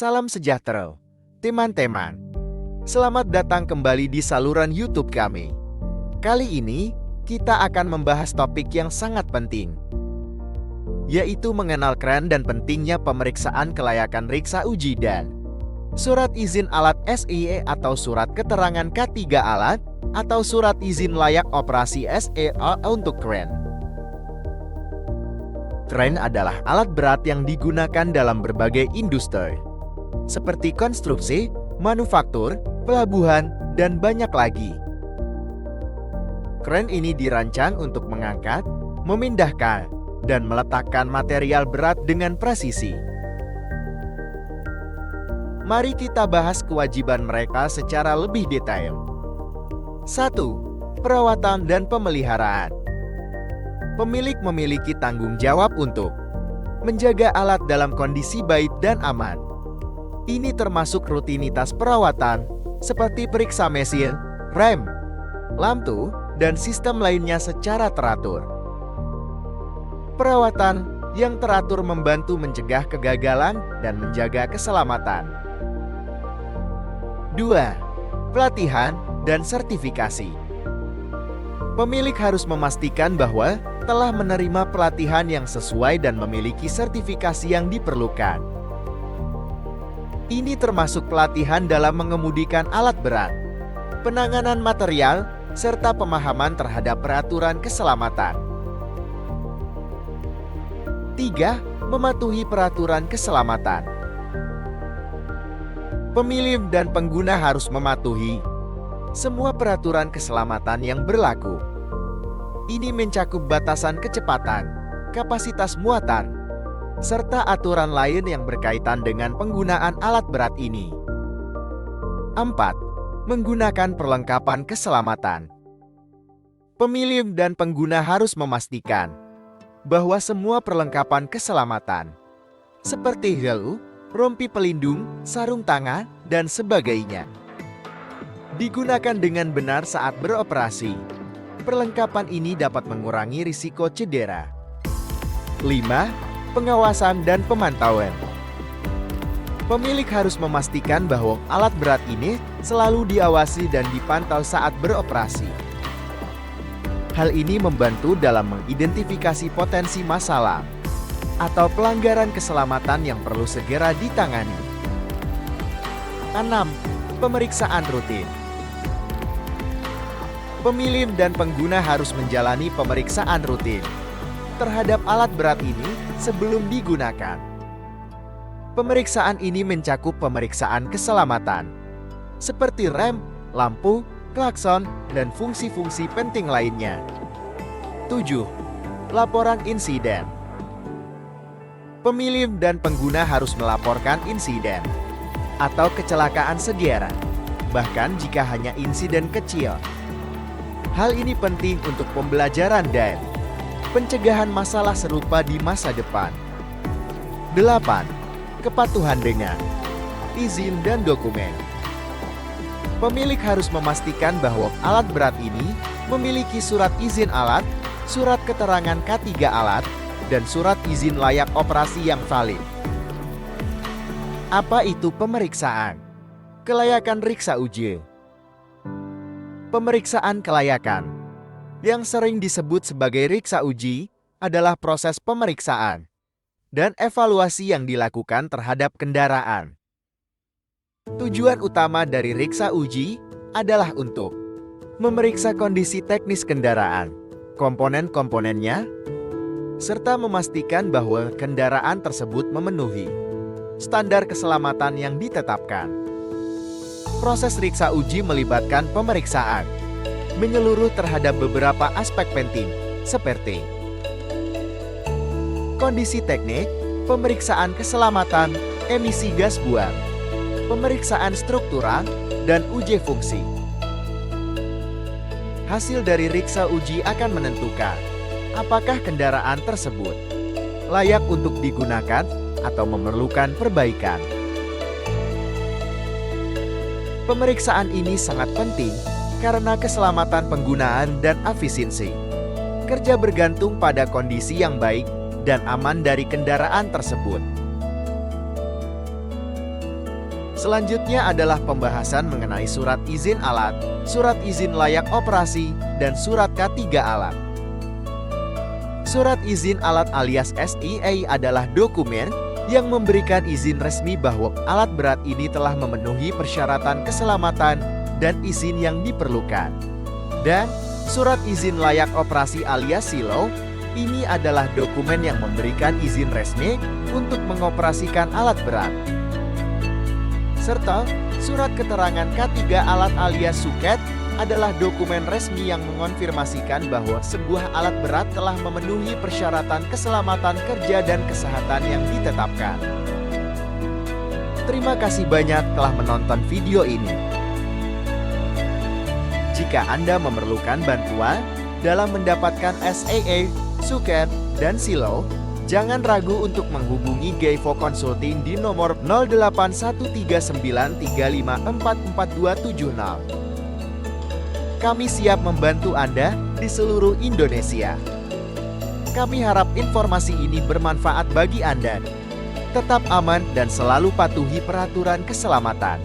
Salam sejahtera, teman-teman. Selamat datang kembali di saluran YouTube kami. Kali ini, kita akan membahas topik yang sangat penting, yaitu mengenal keren dan pentingnya pemeriksaan kelayakan riksa uji dan surat izin alat SIE atau surat keterangan K3 alat atau surat izin layak operasi SEA untuk kren. Kren adalah alat berat yang digunakan dalam berbagai industri, seperti konstruksi, manufaktur, pelabuhan, dan banyak lagi. Kren ini dirancang untuk mengangkat, memindahkan, dan meletakkan material berat dengan presisi. Mari kita bahas kewajiban mereka secara lebih detail. 1. Perawatan dan pemeliharaan. Pemilik memiliki tanggung jawab untuk menjaga alat dalam kondisi baik dan aman. Ini termasuk rutinitas perawatan, seperti periksa mesin, rem, lampu, dan sistem lainnya secara teratur. Perawatan yang teratur membantu mencegah kegagalan dan menjaga keselamatan. 2. Pelatihan dan sertifikasi. Pemilik harus memastikan bahwa telah menerima pelatihan yang sesuai dan memiliki sertifikasi yang diperlukan. Ini termasuk pelatihan dalam mengemudikan alat berat, penanganan material, serta pemahaman terhadap peraturan keselamatan. 3. Mematuhi peraturan keselamatan. Pemilik dan pengguna harus mematuhi semua peraturan keselamatan yang berlaku. Ini mencakup batasan kecepatan, kapasitas muatan, serta aturan lain yang berkaitan dengan penggunaan alat berat ini. 4. Menggunakan perlengkapan keselamatan. Pemilik dan pengguna harus memastikan bahwa semua perlengkapan keselamatan, seperti helm, rompi pelindung, sarung tangan, dan sebagainya, digunakan dengan benar saat beroperasi. Perlengkapan ini dapat mengurangi risiko cedera. 5. Pengawasan dan pemantauan. Pemilik harus memastikan bahwa alat berat ini selalu diawasi dan dipantau saat beroperasi. Hal ini membantu dalam mengidentifikasi potensi masalah atau pelanggaran keselamatan yang perlu segera ditangani. 6. Pemeriksaan rutin. Pemilik dan pengguna harus menjalani pemeriksaan rutin terhadap alat berat ini sebelum digunakan. Pemeriksaan ini mencakup pemeriksaan keselamatan, seperti rem, lampu, klakson, dan fungsi-fungsi penting lainnya. 7. Laporan insiden. Pemilik dan pengguna harus melaporkan insiden atau kecelakaan sejarah, bahkan jika hanya insiden kecil. Hal ini penting untuk pembelajaran dan pencegahan masalah serupa di masa depan. 8. Kepatuhan dengan izin dan dokumen. Pemilik harus memastikan bahwa alat berat ini memiliki surat izin alat, surat keterangan K3 alat, dan surat izin layak operasi yang valid. Apa itu pemeriksaan kelayakan riksa uji? Pemeriksaan kelayakan, yang sering disebut sebagai riksa uji, adalah proses pemeriksaan dan evaluasi yang dilakukan terhadap kendaraan. Tujuan utama dari riksa uji adalah untuk memeriksa kondisi teknis kendaraan, komponen-komponennya, serta memastikan bahwa kendaraan tersebut memenuhi standar keselamatan yang ditetapkan. Proses riksa uji melibatkan pemeriksaan menyeluruh terhadap beberapa aspek penting, seperti kondisi teknik, pemeriksaan keselamatan, emisi gas buang, pemeriksaan struktural, dan uji fungsi. Hasil dari riksa uji akan menentukan apakah kendaraan tersebut layak untuk digunakan atau memerlukan perbaikan. Pemeriksaan ini sangat penting karena keselamatan penggunaan dan efisiensi kerja bergantung pada kondisi yang baik dan aman dari kendaraan tersebut. Selanjutnya adalah pembahasan mengenai surat izin alat, surat izin layak operasi, dan surat K3 alat. Surat izin alat alias SIA adalah dokumen yang memberikan izin resmi bahwa alat berat ini telah memenuhi persyaratan keselamatan dan izin yang diperlukan. Dan surat izin layak operasi alias SILO, ini adalah dokumen yang memberikan izin resmi untuk mengoperasikan alat berat. Serta surat keterangan K3 alat alias SUKET adalah dokumen resmi yang mengonfirmasikan bahwa sebuah alat berat telah memenuhi persyaratan keselamatan kerja dan kesehatan yang ditetapkan. Terima kasih banyak telah menonton video ini. Jika Anda memerlukan bantuan dalam mendapatkan SAA, SUKET, dan SILO, jangan ragu untuk menghubungi Geivo Consulting di nomor 081393544270. Kami siap membantu Anda di seluruh Indonesia. Kami harap informasi ini bermanfaat bagi Anda. Tetap aman dan selalu patuhi peraturan keselamatan.